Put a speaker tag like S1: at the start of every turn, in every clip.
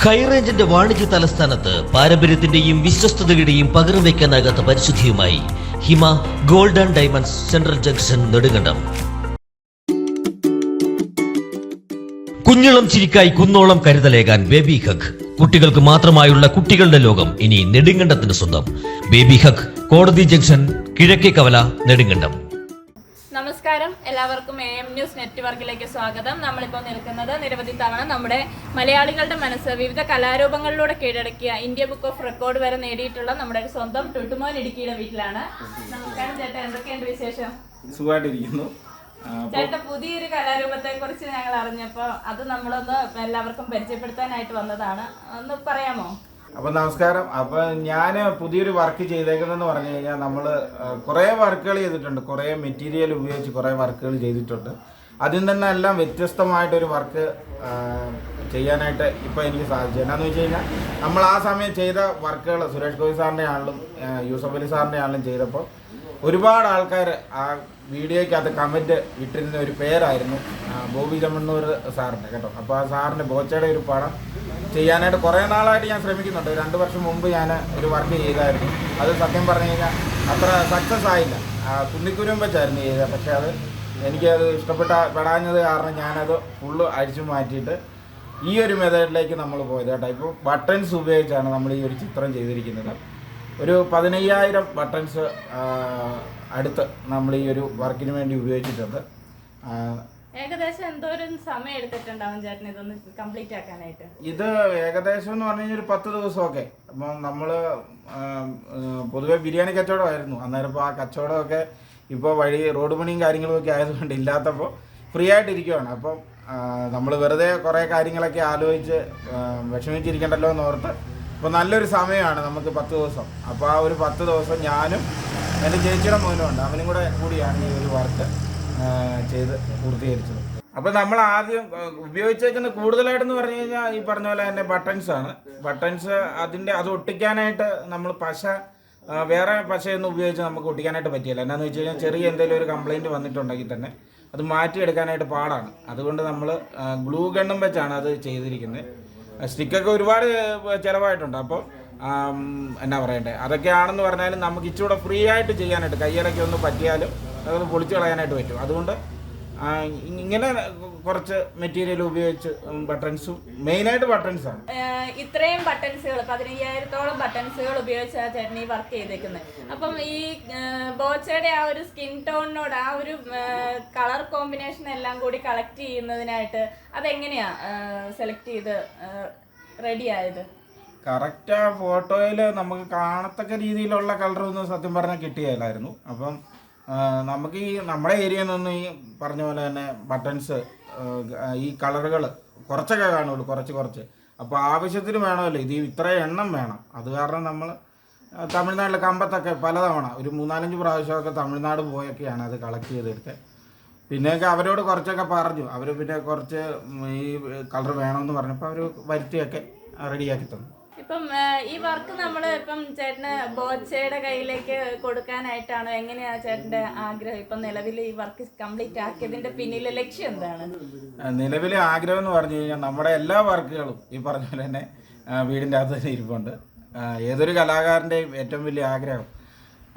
S1: ഹൈറേഞ്ചിന്റെ വാണിജ്യ തലസ്ഥാനത്ത് പാരമ്പര്യത്തിന്റെയും വിശ്വസ്തതയുടെയും പകരം വയ്ക്കാനാകാത്ത പരിശുദ്ധിയുമായി Hima gold and diamonds central junction Nedumkandam. കുഞ്ഞിളം ചിരിക്കായി കുന്നോളം കരുതലേകാൻ ബേബി ഹഗ്. കുട്ടികൾക്ക് മാത്രമായുള്ള കുട്ടികളുടെ ലോകം ഇനി നെടുങ്കണ്ടത്തിന് സ്വന്തം. ബേബി ഹഗ്, കോടതി ജംഗ്ഷൻ, കിഴക്കേ കവല, നെടുങ്കണ്ടം.
S2: നമസ്കാരം, എല്ലാവർക്കും AM ന്യൂസ് നെറ്റ്വർക്കിലേക്ക് സ്വാഗതം. നമ്മളിപ്പോൾ നിൽക്കുന്നത് നിരവധി തവണ നമ്മുടെ മലയാളികളുടെ മനസ്സ് വിവിധ കലാരൂപങ്ങളിലൂടെ കീഴടക്കിയ ഇന്ത്യ ബുക്ക് ഓഫ് റെക്കോർഡ് വരെ നേടിയിട്ടുള്ള നമ്മുടെ സ്വന്തം ടുട്ടുമോൻ ഇടുക്കിയുടെ വീട്ടിലാണ്. നമസ്കാരം ചേട്ടാ, എന്തൊക്കെയുണ്ട് വിശേഷം?
S3: സുഖമായിട്ടിരിക്കുന്നു.
S2: ചേട്ടാ, പുതിയൊരു കലാരൂപത്തെ കുറിച്ച് ഞങ്ങൾ അറിഞ്ഞപ്പോൾ അത് നമ്മളൊന്ന് എല്ലാവർക്കും പരിചയപ്പെടുത്താനായിട്ട് വന്നതാണ്. ഒന്ന് പറയാമോ?
S3: അപ്പം നമസ്കാരം. അപ്പം ഞാൻ പുതിയൊരു വർക്ക് ചെയ്തേക്കുന്നതെന്ന് പറഞ്ഞു കഴിഞ്ഞാൽ നമ്മൾ കുറേ വർക്കുകൾ ചെയ്തിട്ടുണ്ട്, കുറേ മെറ്റീരിയൽ ഉപയോഗിച്ച് കുറേ വർക്കുകൾ ചെയ്തിട്ടുണ്ട്. അതിൽ തന്നെ എല്ലാം വ്യത്യസ്തമായിട്ടൊരു വർക്ക് ചെയ്യാനായിട്ട് ഇപ്പോൾ എനിക്ക് സാധിച്ചു. എന്നാന്ന് വെച്ച് കഴിഞ്ഞാൽ നമ്മൾ ആ സമയം ചെയ്ത വർക്കുകൾ സുരേഷ് ഗോപി സാറിൻ്റെ ആണെങ്കിലും യൂസഫ് അലി സാറിൻ്റെ ആണെങ്കിലും ചെയ്തപ്പോൾ ഒരുപാട് ആൾക്കാർ ആ വീഡിയോയ്ക്കകത്ത് കമൻറ്റ് ഇട്ടിരുന്ന ഒരു പേരായിരുന്നു ബോബി ചെമ്മണ്ണൂർ സാറിൻ്റെ, കേട്ടോ. അപ്പോൾ ആ സാറിൻ്റെ ബോച്ചയുടെ ഒരു പടം ചെയ്യാനായിട്ട് കുറേ നാളായിട്ട് ഞാൻ ശ്രമിക്കുന്നുണ്ട്. 2 വർഷം മുമ്പ് ഞാൻ ഒരു വർക്ക് ചെയ്തായിരുന്നു. അത് സത്യം പറഞ്ഞു കഴിഞ്ഞാൽ അത്ര സക്സസ് ആയില്ല. കുന്നിക്കുരും വെച്ചായിരുന്നു ചെയ്തത്. പക്ഷേ അത് എനിക്കത് പെടാഞ്ഞത് കാരണം ഞാനത് ഫുള്ള് അഴിച്ചു മാറ്റിയിട്ട് ഈ ഒരു മെത്തേഡിലേക്ക് നമ്മൾ പോയത്, കേട്ടോ. ഇപ്പോൾ ബട്ടൺസ് ഉപയോഗിച്ചാണ് നമ്മൾ ഈ ഒരു ചിത്രം ചെയ്തിരിക്കുന്നത്. ഒരു 15,000 ബട്ടൺസ് അടുത്ത് നമ്മൾ ഈ ഒരു വർക്കിന് വേണ്ടി ഉപയോഗിച്ചിട്ടുണ്ട്.
S2: ഏകദേശം എന്തോരം സമയം എടുത്തിട്ടുണ്ടാവും ചേട്ടൻ ഇതൊന്ന് കംപ്ലീറ്റ് ആക്കാനായിട്ട്? ഇത്
S3: ഏകദേശം എന്ന് പറഞ്ഞു കഴിഞ്ഞാൽ ഒരു 10 ദിവസമൊക്കെ. അപ്പം നമ്മൾ പൊതുവെ ബിരിയാണി കച്ചവടമായിരുന്നു അന്നേരം. ഇപ്പോൾ ആ കച്ചവടമൊക്കെ ഇപ്പോൾ റോഡ് പണിയും കാര്യങ്ങളൊക്കെ ആയതുകൊണ്ട് ഇല്ലാത്തപ്പോൾ ഫ്രീ ആയിട്ടിരിക്കുവാണ്. അപ്പം നമ്മൾ വെറുതെ കുറേ കാര്യങ്ങളൊക്കെ ആലോചിച്ച് വിഷമിച്ചിരിക്കണ്ടല്ലോ എന്ന് ഓർത്ത് ഇപ്പോൾ നല്ലൊരു സമയമാണ് നമുക്ക് 10 ദിവസം. അപ്പോൾ ആ ഒരു 10 ദിവസം ഞാനും എൻ്റെ ചേച്ചിയുടെ മോനുമുണ്ട്, അവനും കൂടിയാണ് ഈ ഒരു വർക്ക് ചെയ്ത് പൂർത്തീകരിച്ചത്. അപ്പോൾ നമ്മൾ ആദ്യം ഉപയോഗിച്ചേക്കുന്നത് കൂടുതലായിട്ടെന്ന് പറഞ്ഞു കഴിഞ്ഞാൽ ഈ പറഞ്ഞ പോലെ തന്നെ ബട്ടൺസാണ്. ബട്ടൺസ് അത് ഒട്ടിക്കാനായിട്ട് നമ്മൾ വേറെ പശയൊന്നും ഉപയോഗിച്ച് നമുക്ക് ഒട്ടിക്കാനായിട്ട് പറ്റിയില്ല. എന്നാന്ന് വെച്ച് കഴിഞ്ഞാൽ ചെറിയ എന്തെങ്കിലും ഒരു കംപ്ലയിൻറ്റ് വന്നിട്ടുണ്ടെങ്കിൽ തന്നെ അത് മാറ്റിയെടുക്കാനായിട്ട് പാടാണ്. അതുകൊണ്ട് നമ്മൾ ഗ്ലൂ ഗണ്ണും വെച്ചാണ് അത് ചെയ്തിരിക്കുന്നത്. സ്റ്റിക്കൊക്കെ ഒരുപാട് ചിലവായിട്ടുണ്ട്. അപ്പോൾ എന്നാ പറയണ്ടേ, അതൊക്കെയാണെന്ന് പറഞ്ഞാലും നമുക്ക് ഇച്ചിരൂടെ ഫ്രീ ആയിട്ട് ചെയ്യാനായിട്ട് കയ്യിലൊക്കെ ഒന്ന് പറ്റിയാലും അതൊന്ന് പൊളിച്ച് കളയാനായിട്ട് പറ്റും. അതുകൊണ്ട് ഇങ്ങനെ കുറച്ച് മെറ്റീരിയൽ ഉപയോഗിച്ച് ബട്ടൺസും മെയിനായിട്ട് ബട്ടൺസാണ്.
S2: ഇത്രയും ബട്ടൺസുകൾ 15,000-ഓളം ബട്ടൺസുകൾ ഉപയോഗിച്ചാണ് ചേട്ടൻ ഈ വർക്ക് ചെയ്തേക്കുന്നത്. അപ്പം ഈ ബോച്ചയുടെ ആ ഒരു സ്കിൻ ടോണിനോട് ആ ഒരു കളർ കോമ്പിനേഷൻ എല്ലാം കൂടി കളക്ട് ചെയ്യുന്നതിനായിട്ട് അതെങ്ങനെയാ സെലക്ട് ചെയ്ത് റെഡി ആയത്?
S3: കറക്റ്റ് ആ ഫോട്ടോയിൽ നമുക്ക് കാണത്തക്ക രീതിയിലുള്ള കളറൊന്നും സത്യം പറഞ്ഞാൽ കിട്ടിയില്ലായിരുന്നു. അപ്പം നമുക്ക് നമ്മുടെ ഏരിയയിൽ നിന്നൊന്നും ഈ പറഞ്ഞ പോലെ തന്നെ ബട്ടൺസ് ഈ കളറുകൾ കുറച്ചൊക്കെ കാണുള്ളൂ, കുറച്ച്. അപ്പോൾ ആവശ്യത്തിന് വേണമല്ലോ, ഇത് ഇത്ര എണ്ണം വേണം. അത് കാരണം നമ്മൾ തമിഴ്നാട്ടിലെ കമ്പത്തൊക്കെ പലതവണ ഒരു 3-4 പ്രാവശ്യമൊക്കെ തമിഴ്നാട് പോയൊക്കെയാണ് അത് കളക്ട് ചെയ്തെടുത്തത്. പിന്നെയൊക്കെ അവരോട് കുറച്ചൊക്കെ പറഞ്ഞു. അവർ പിന്നെ കുറച്ച് ഈ കളർ വേണമെന്ന് പറഞ്ഞപ്പോൾ അവർ വരുത്തിയൊക്കെ റെഡിയാക്കി തന്നു.
S2: ഇപ്പം ഈ വർക്ക് നമ്മൾ ഇപ്പം ചേട്ടന് ബോച്ചയുടെ കയ്യിലേക്ക് കൊടുക്കാനായിട്ടാണോ, എങ്ങനെയാണ് ചേട്ടൻ്റെ ആഗ്രഹം? ഇപ്പം നിലവിൽ ഈ വർക്ക് കംപ്ലീറ്റ് ആക്കിയതിൻ്റെ പിന്നിലെ ലക്ഷ്യം എന്താണ്?
S3: നിലവിലെ ആഗ്രഹം എന്ന് പറഞ്ഞു കഴിഞ്ഞാൽ നമ്മുടെ എല്ലാ വർക്കുകളും ഈ പറഞ്ഞ പോലെ തന്നെ വീടിൻ്റെ അകത്ത് തന്നെ ഇരിപ്പുണ്ട്. ഏതൊരു കലാകാരൻ്റെയും ഏറ്റവും വലിയ ആഗ്രഹം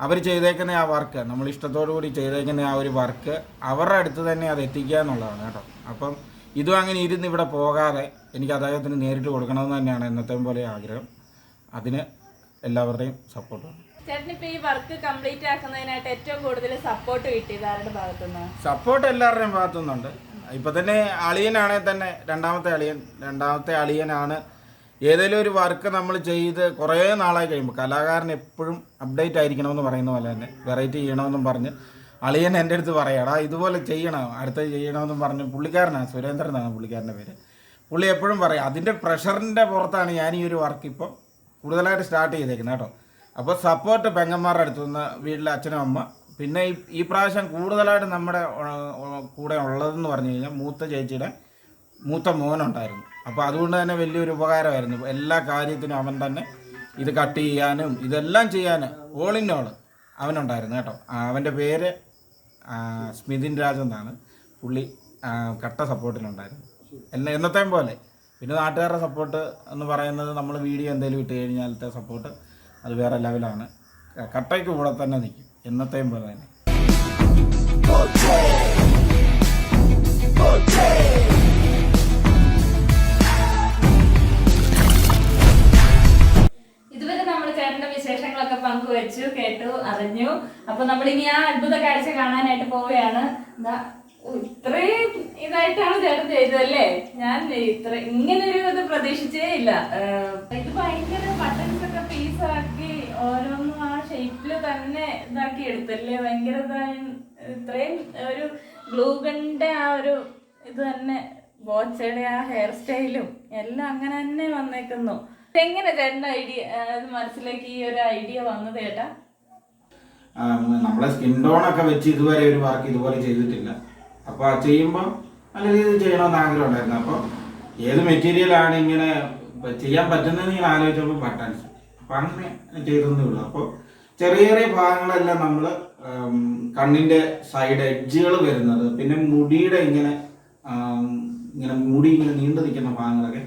S3: അവർ ചെയ്തേക്കുന്ന ആ വർക്ക്, നമ്മൾ ഇഷ്ടത്തോടു കൂടി ചെയ്തേക്കുന്ന ആ ഒരു വർക്ക് അവരുടെ അടുത്ത് തന്നെ അത് എത്തിക്കുക എന്നുള്ളതാണ്, കേട്ടോ. അപ്പം ഇതും അങ്ങനെ ഇരുന്ന് ഇവിടെ പോകാതെ എനിക്ക് അദ്ദേഹത്തിന് നേരിട്ട് കൊടുക്കണമെന്ന് തന്നെയാണ് എന്നത്തെ പോലെ ആഗ്രഹം. അതിന് എല്ലാവരുടെയും സപ്പോർട്ട് വേണം.
S2: ചേട്ടനിപ്പോൾ ഈ വർക്ക് കംപ്ലീറ്റ് ആക്കുന്നതിനായിട്ട് ഏറ്റവും കൂടുതൽ സപ്പോർട്ട് കിട്ടിയത് ആരുടെ ഭാഗത്തുനിന്ന്?
S3: സപ്പോർട്ട് എല്ലാവരുടെയും ഭാഗത്തുനിന്നുണ്ട്. ഇപ്പം തന്നെ അളിയനാണെങ്കിൽ തന്നെ രണ്ടാമത്തെ അളിയനാണ്. ഏതെങ്കിലും ഒരു വർക്ക് നമ്മൾ ചെയ്ത് കുറേ നാളായി കഴിയുമ്പോൾ കലാകാരൻ എപ്പോഴും അപ്ഡേറ്റ് ആയിരിക്കണമെന്ന് പറയുന്ന പോലെ തന്നെ വെറൈറ്റി ചെയ്യണമെന്നും പറഞ്ഞ് അളിയൻ എൻ്റെ അടുത്ത് പറയാടാ ഇതുപോലെ ചെയ്യണം, അടുത്തത് ചെയ്യണമെന്നും പറഞ്ഞ് പുള്ളിക്കാരനാണ്, സുരേന്ദ്രൻ എന്നാണ് പുള്ളിക്കാരൻ്റെ പേര്. പുള്ളി എപ്പോഴും പറയും. അതിൻ്റെ പ്രഷറിൻ്റെ പുറത്താണ് ഞാൻ ഈ ഒരു വർക്ക് ഇപ്പോൾ കൂടുതലായിട്ട് സ്റ്റാർട്ട് ചെയ്തേക്കുന്നത്, കേട്ടോ. അപ്പോൾ സപ്പോർട്ട് പെങ്ങന്മാരുടെ അടുത്തു നിന്ന്, വീട്ടിലെ അച്ഛനും അമ്മ, പിന്നെ ഈ പ്രാവശ്യം കൂടുതലായിട്ട് നമ്മുടെ കൂടെ ഉള്ളതെന്ന് പറഞ്ഞു കഴിഞ്ഞാൽ മൂത്ത ചേച്ചിയുടെ മൂത്ത മോനുണ്ടായിരുന്നു. അപ്പോൾ അതുകൊണ്ട് തന്നെ വലിയൊരു ഉപകാരമായിരുന്നു. എല്ലാ കാര്യത്തിനും അവൻ തന്നെ ഇത് കട്ട് ചെയ്യാനും ഇതെല്ലാം ചെയ്യാനും ഓൾ ഇൻ ഓൾ അവനുണ്ടായിരുന്നു, കേട്ടോ. അവൻ്റെ പേര് സ്മിതിൻ രാജ് എന്നാണ്. പുള്ളി കട്ട സപ്പോർട്ടിലുണ്ടായിരുന്നു. എന്നത്തെയും പോലെ പിന്നെ നാട്ടുകാരുടെ സപ്പോർട്ട് എന്ന് പറയുന്നത് നമ്മൾ വീഡിയോ എന്തെങ്കിലും ഇട്ട് കഴിഞ്ഞാലത്തെ സപ്പോർട്ട് അത് വേറെ ലെവലാണ്. കട്ടയ്ക്ക് കൂടെ തന്നെ നിൽക്കും എന്നത്തെയും പോലെ തന്നെ.
S2: ഇതുവരെ നമ്മൾ ചേട്ടന്റെ വിശേഷങ്ങളൊക്കെ പങ്കുവെച്ചു, കേട്ടു, അറിഞ്ഞു. അപ്പൊ നമ്മളിനി ആ അത്ഭുത കാഴ്ച കാണാനായിട്ട് പോവുകയാണ്. എന്താ ഇത്രയും ഇതായിട്ടാണ് ചേട്ടൻ ചെയ്തതല്ലേ? ഞാൻ ഇങ്ങനൊരു ഇത് പ്രതീക്ഷിച്ചേ ഇല്ല. ഇത് ഭയങ്കര ബട്ടൺസ് ഒക്കെ പീസാക്കി ഓരോന്നും ആ ഷേപ്പില് തന്നെ ഇതാക്കി എടുത്തല്ലേ? ഭയങ്കര ഇത്രയും ഒരു ഗ്ലൂഗണിന്റെ ആ ഒരു ഇത് തന്നെ, ബോച്ചയുടെ ആ ഹെയർ സ്റ്റൈലും എല്ലാം അങ്ങനെ തന്നെ വന്നേക്കുന്നു. എങ്ങനെ ചേട്ടൻ്റെ ഐഡിയ മനസ്സിലേക്ക് ഈ ഒരു ഐഡിയ വന്നത് ചേട്ടാ?
S3: നമ്മളെ സ്കിൻ ടോൺ ഒക്കെ വെച്ച് ഇതുവരെ ഒരു വർക്ക് ഇതുപോലെ ചെയ്തിട്ടില്ല. അപ്പോൾ ചെയ്യുമ്പോൾ നല്ല രീതിയിൽ ചെയ്യണമെന്ന് ആഗ്രഹം ഉണ്ടായിരുന്നു. അപ്പോൾ ഏത് മെറ്റീരിയലാണ് ഇങ്ങനെ ചെയ്യാൻ പറ്റുന്നതെന്ന് ഇങ്ങനെ ആലോചിച്ചപ്പോൾ ബട്ടൺസ്. അപ്പോൾ അങ്ങനെ ചെയ്തതേ ഉള്ളൂ. അപ്പോൾ ചെറിയ ചെറിയ ഭാഗങ്ങളെല്ലാം നമ്മൾ കണ്ണിൻ്റെ സൈഡ് എഡ്ജുകൾ വരുന്നത്, പിന്നെ മുടിയുടെ ഇങ്ങനെ മുടി ഇങ്ങനെ നീണ്ടു നിൽക്കുന്ന ഭാഗങ്ങളൊക്കെ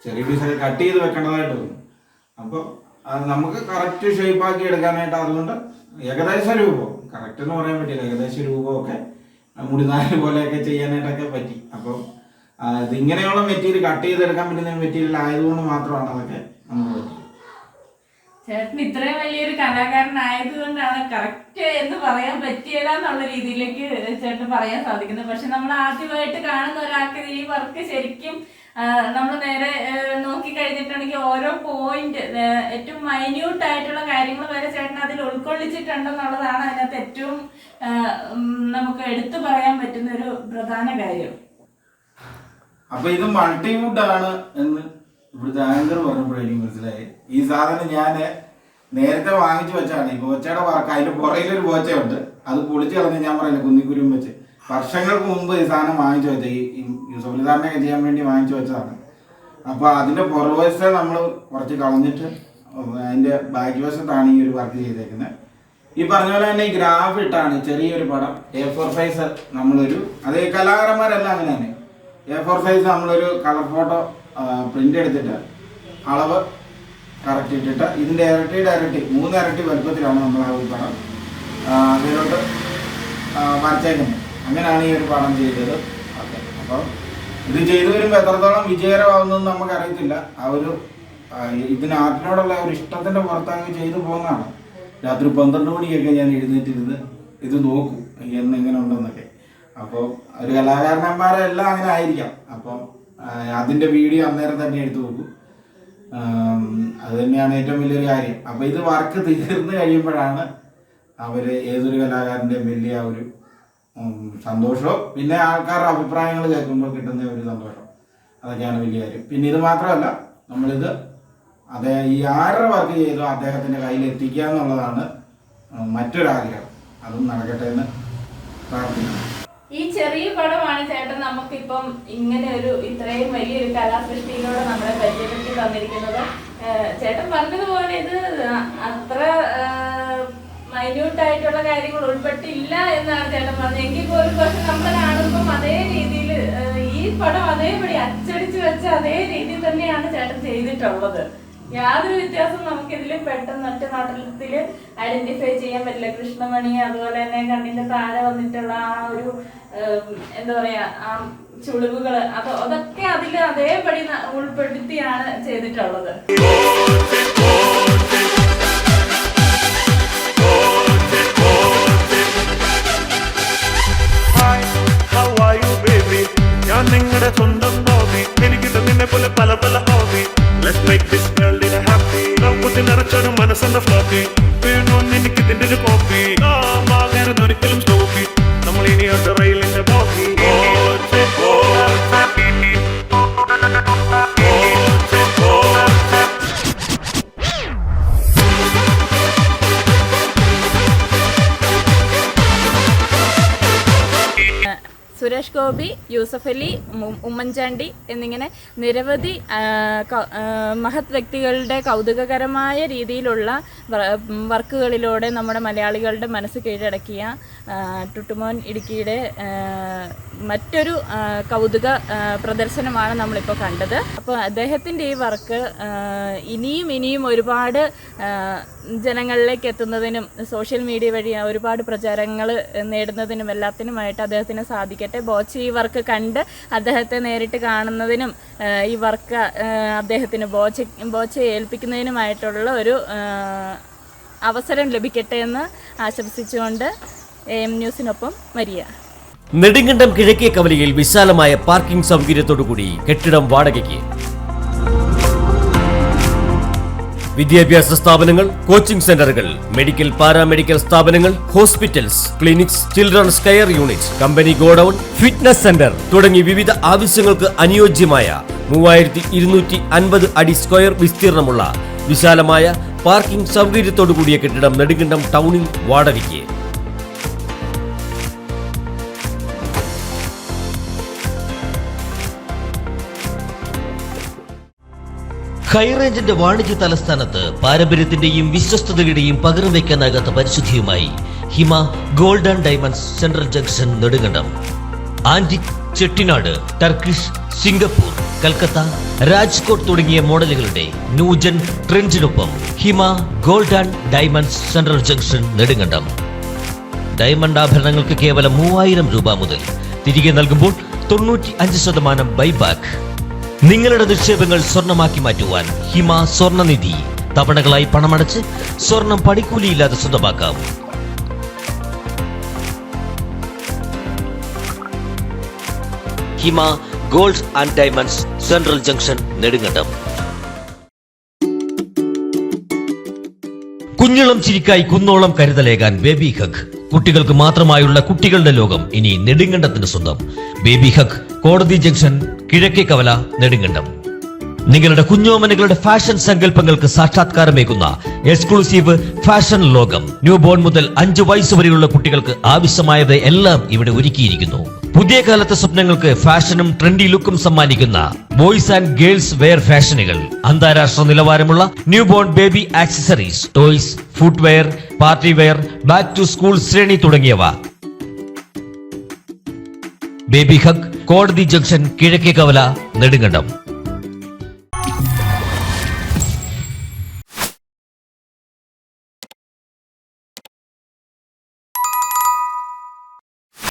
S3: ചെറിയ പീസൊക്കെ കട്ട് ചെയ്ത് വെക്കേണ്ടതായിട്ട് വരും. അപ്പോൾ അത് നമുക്ക് കറക്റ്റ് ഷേപ്പാക്കി എടുക്കാനായിട്ട്, അതുകൊണ്ട് ഏകദേശ രൂപം, കറക്റ്റ് എന്ന് പറയാൻ പറ്റില്ല, ഏകദേശ രൂപമൊക്കെ മുടിനാല് പോലെയൊക്കെ ചെയ്യാനായിട്ടൊക്കെ പറ്റി. അപ്പോൾ ഇതിങ്ങനെയുള്ള മെറ്റീരിയൽ കട്ട് ചെയ്തെടുക്കാൻ പറ്റുന്ന മെറ്റീരിയൽ ആയതുകൊണ്ട് മാത്രമാണ് അതൊക്കെ നമുക്ക് പറ്റി.
S2: ചേട്ടൻ ഇത്രയും വലിയൊരു കലാകാരനായതുകൊണ്ടാണ് കറക്റ്റ് എന്ന് പറയാൻ പറ്റിയല്ല എന്നുള്ള രീതിയിലേക്ക് ചേട്ടൻ പറയാൻ സാധിക്കുന്നത്. പക്ഷെ നമ്മൾ ആദ്യമായിട്ട് കാണുന്ന ഒരാൾക്ക് ഈ വർക്ക് ശരിക്കും നമ്മൾ നേരെ നോക്കി കഴിഞ്ഞിട്ടുണ്ടെങ്കിൽ ഓരോ പോയിന്റ്, ഏറ്റവും മൈന്യൂട്ട് ആയിട്ടുള്ള കാര്യങ്ങൾ വരെ ചേട്ടൻ അതിൽ ഉൾക്കൊള്ളിച്ചിട്ടുണ്ടെന്നുള്ളതാണ് അതിനകത്ത് ഏറ്റവും നമുക്ക് എടുത്തു പറയാൻ പറ്റുന്ന ഒരു പ്രധാന കാര്യം.
S3: അപ്പൊ ഇത് മൾട്ടിവുഡ് ആണ് എന്ന് ഇവിടുത്തെ ആങ്കർ പറഞ്ഞപ്പോഴേക്കും മനസ്സിലായി. ഈ സാധനം ഞാൻ നേരത്തെ വാങ്ങിച്ചു വെച്ചാണ്. ഈ ബോച്ചയുടെ വർക്ക്, അതിന്റെ പുറകിലൊരു ബോച്ചയുണ്ട്, അത് പൊളിച്ച് കളഞ്ഞ് ഞാൻ പറയില്ല കുന്നിക്കുരും വെച്ച് വർഷങ്ങൾക്ക് മുമ്പ് ഈ സാധനം വാങ്ങിച്ചു വെച്ച, ഈ യൂസഫലിദാറിനൊക്കെ ചെയ്യാൻ വേണ്ടി വാങ്ങിച്ചു വെച്ചതാണ്. അപ്പോൾ അതിന്റെ പുറകുവശത്തെ നമ്മൾ കുറച്ച് കളഞ്ഞിട്ട് അതിന്റെ ബാക്ക് വശത്താണ് ഈ ഒരു വർക്ക് ചെയ്തേക്കുന്നത്. ഈ പറഞ്ഞ പോലെ തന്നെ ഈ ഗ്രാഫ് ഇട്ടാണ് ചെറിയൊരു പടം A4 സൈസ് നമ്മളൊരു, അതേ കലാകാരന്മാരെല്ലാം അങ്ങനെ തന്നെ A4 സൈസ് നമ്മളൊരു കളർ ഫോട്ടോ പ്രിന്റ് എടുത്തിട്ട് അളവ് കറക്റ്റ് ഇട്ടിട്ട് ഇതിൻ്റെ ഇരട്ടി 3 ഇരട്ടി വലുപ്പത്തിലാണ് നമ്മൾ ആ ഒരു പടം അതിലോട്ട് വരച്ചേക്കുന്നത്. അങ്ങനെയാണ് ഈ ഒരു പടം ചെയ്തത്. ഓക്കെ, അപ്പോൾ ഇത് ചെയ്തു വരുമ്പോൾ എത്രത്തോളം വിജയകരമാവുന്നതെന്ന് നമുക്കറിയത്തില്ല. ആ ഒരു ഇതിന് ആർട്ടിനോടുള്ള ഒരു ഇഷ്ടത്തിൻ്റെ പുറത്തങ്ങ് ചെയ്തു പോകുന്നതാണ്. രാത്രി 12 മണിക്കൊക്കെ ഞാൻ എഴുന്നേറ്റിരുന്ന് ഇത് നോക്കും എങ്ങനെ ഉണ്ടെന്നൊക്കെ. അപ്പോൾ ഒരു കലാകാരന്മാരെല്ലാം അങ്ങനെ ആയിരിക്കാം. അപ്പം അതിൻ്റെ വീഡിയോ അന്നേരം തന്നെ എടുത്തു നോക്കും. അത് തന്നെയാണ് ഏറ്റവും വലിയൊരു കാര്യം. അപ്പോൾ ഇത് വർക്ക് തീർന്നു കഴിയുമ്പോഴാണ് അവർ ഏതൊരു കലാകാരൻ്റെയും വലിയ ഒരു സന്തോഷവും പിന്നെ ആൾക്കാരുടെ അഭിപ്രായങ്ങൾ കേൾക്കുമ്പോൾ കിട്ടുന്ന ഒരു സന്തോഷം, അതൊക്കെയാണ് വലിയ കാര്യം. പിന്നെ ഇത് മാത്രമല്ല, നമ്മളിത് ഈ ആരുടെ വർക്ക് ചെയ്തോ അദ്ദേഹത്തിൻ്റെ കയ്യിൽ എത്തിക്കുക എന്നുള്ളതാണ് മറ്റൊരാഗ്രഹം. അതും നടക്കട്ടെ എന്ന് പ്രാർത്ഥിക്കുന്നു.
S2: ഈ ചെറിയ പടമാണ് ചേട്ടൻ നമുക്കിപ്പം ഇങ്ങനെ ഒരു ഇത്രയും വലിയൊരു കലാസൃഷ്ടിയിലൂടെ നമ്മളെ പരിചയപ്പെടുത്തി തന്നിരിക്കുന്നത്. ചേട്ടൻ പറഞ്ഞതുപോലെ ഇത് അത്ര മൈന്യൂട്ട് ആയിട്ടുള്ള കാര്യങ്ങൾ ഉൾപ്പെട്ടില്ല എന്നാണ് ചേട്ടൻ പറഞ്ഞത്. എങ്കിൽ പോലും പക്ഷെ നമ്മൾ കാണുമ്പം അതേ രീതിയിൽ ഈ പടം അതേപടി അച്ചടിച്ച് വെച്ച അതേ രീതിയിൽ തന്നെയാണ് ചേട്ടൻ ചെയ്തിട്ടുള്ളത്. യാതൊരു വ്യത്യാസം നമുക്കിതിൽ പെട്ടെന്ന് ഒറ്റ നോട്ടത്തിൽ ഐഡന്റിഫൈ ചെയ്യാൻ പറ്റില്ല. കൃഷ്ണമണി, അതുപോലെ തന്നെ കണ്ണിന്റെ താഴെ വന്നിട്ടുള്ള ആ ഒരു എന്താ പറയാ ആ ചുളിവുകള്, അതൊക്കെ അതിൽ അതേപടി ഉൾപ്പെടുത്തിയാണ് ചെയ്തിട്ടുള്ളത്. ഞാൻ നിങ്ങളുടെ സ്വന്തം ഹോബി, എനിക്കിട്ട് നിന്നെ പോലെ പല പല hobby. Let's make this world in a happy. നമുക്ക് നിറച്ചൊരു മനസ്സെന്ന ഫ്ലോപ്പി വീണു എനിക്കിതിന്റെ ഒരു കോപ്പി. ഒരിക്കലും സ്റ്റോപ്പി നമ്മൾ ഇനിയൊട്ട് റെയിലിന്റെ ബോക്കി. ഗോപി, യൂസഫ് അലി, ഉമ്മൻചാണ്ടി എന്നിങ്ങനെ നിരവധി മഹത് വ്യക്തികളുടെ കൗതുകകരമായ രീതിയിലുള്ള വർക്കുകളിലൂടെ നമ്മുടെ മലയാളികളുടെ മനസ്സ് കീഴടക്കിയ ടുട്ടുമോൻ ഇടുക്കിയുടെ മറ്റൊരു കൗതുക പ്രദർശനമാണ് നമ്മളിപ്പോൾ കണ്ടത്. അപ്പോൾ അദ്ദേഹത്തിൻ്റെ ഈ വർക്ക് ഇനിയും ഒരുപാട് ജനങ്ങളിലേക്ക് എത്തുന്നതിനും സോഷ്യൽ മീഡിയ വഴി ഒരുപാട് പ്രചാരങ്ങൾ നേടുന്നതിനും എല്ലാത്തിനുമായിട്ട് അദ്ദേഹത്തിന് സാധിക്കട്ടെ. ബോച്ച ഈ വർക്ക് കണ്ട് അദ്ദേഹത്തെ നേരിട്ട് കാണുന്നതിനും ഈ വർക്ക് അദ്ദേഹത്തിന് ബോച്ചയെ ഏൽപ്പിക്കുന്നതിനുമായിട്ടുള്ള ഒരു അവസരം ലഭിക്കട്ടെ എന്ന് ആശംസിച്ചുകൊണ്ട് AM ന്യൂസിനൊപ്പം മരിയ.
S4: നെടുങ്കണ്ടം കിഴക്കേ കവലയിൽ വിശാലമായ പാർക്കിംഗ് സൗകര്യത്തോടുകൂടി കെട്ടിടം വാടകയ്ക്ക്. വിദ്യാഭ്യാസ സ്ഥാപനങ്ങൾ, കോച്ചിംഗ് സെന്ററുകൾ, മെഡിക്കൽ പാരാമെഡിക്കൽ സ്ഥാപനങ്ങൾ, hospitals, clinics, children's care unit, company godown, fitness centre തുടങ്ങി വിവിധ ആവശ്യങ്ങൾക്ക് അനുയോജ്യമായ 3250 അടി സ്ക്വയർ വിസ്തീർണമുള്ള വിശാലമായ പാർക്കിംഗ് സൗകര്യത്തോടുകൂടിയ കെട്ടിടം നെടുങ്കണ്ടം ടൗണിൽ വാടകയ്ക്ക്.
S1: ഹൈറേഞ്ചിന്റെ വാണിജ്യ തലസ്ഥാനത്ത് പാരമ്പര്യത്തിന്റെയും വിശ്വസ്തതയുടെയും പകരം വയ്ക്കാനാകാത്ത പരിശുദ്ധിയുമായി Hima gold and diamonds central junction Nedumkandam. Antique, Chettinad, Turkish, Singapore, Calcutta, Rajkot തുടങ്ങിയ മോഡലുകളുടെ ന്യൂജൻ ട്രെൻഡിനൊപ്പം Hima gold and diamonds central junction Nedumkandam. Diamond ആഭരണങ്ങൾക്ക് കേവലം 3000 രൂപ മുതൽ, തിരികെ നൽകുമ്പോൾ 95% ബൈബാക്ക്. നിങ്ങളുടെ നിക്ഷേപങ്ങൾ സ്വർണമാക്കി മാറ്റുവാൻ ഹിമ സ്വർണനിധി. തവണകളായി പണമടച്ച് സ്വർണം പണിക്കൂലിയില്ലാതെ സ്വന്തമാക്കാം. Hima gold and diamonds central junction Nedumkandam. കുഞ്ഞിളം ചിരിക്കായി കുന്നോളം കരുതലേകാൻ ബേബി ഹഗ്. കുട്ടികൾക്ക് മാത്രമായുള്ള കുട്ടികളുടെ ലോകം ഇനി നെടുങ്കണ്ടത്തിന് സ്വന്തം. ബേബി ഹഗ്, കോടതി ജംഗ്ഷൻ, കിഴക്കേ കവല, നെടുങ്കണ്ടം. നിങ്ങളുടെ കുഞ്ഞോമനകളുടെ ഫാഷൻ സങ്കല്പങ്ങൾക്ക് സാക്ഷാത്കാരമേകുന്ന എക്സ്ക്ലൂസീവ് ഫാഷൻ ലോകം. ന്യൂ ബോൺ മുതൽ 5 വയസ്സ് വരെയുള്ള കുട്ടികൾക്ക് ആവശ്യമായത് എല്ലാം ഇവിടെ ഒരുക്കിയിരിക്കുന്നു. പുതിയ കാലത്തെ സ്വപ്നങ്ങൾക്ക് ഫാഷനും ട്രെൻഡി ലുക്കും സമ്മാനിക്കുന്ന ബോയ്സ് ആൻഡ് ഗേൾസ് വെയർ ഫാഷനുകൾ. അന്താരാഷ്ട്ര നിലവാരമുള്ള new born baby accessories, toys, footwear, party wear, back to school ശ്രേണി തുടങ്ങിയവ. ബേബി ഹഗ്, കോടതി ജംഗ്ഷൻ, കിഴക്കേ കവല, നെടുങ്കണ്ടം.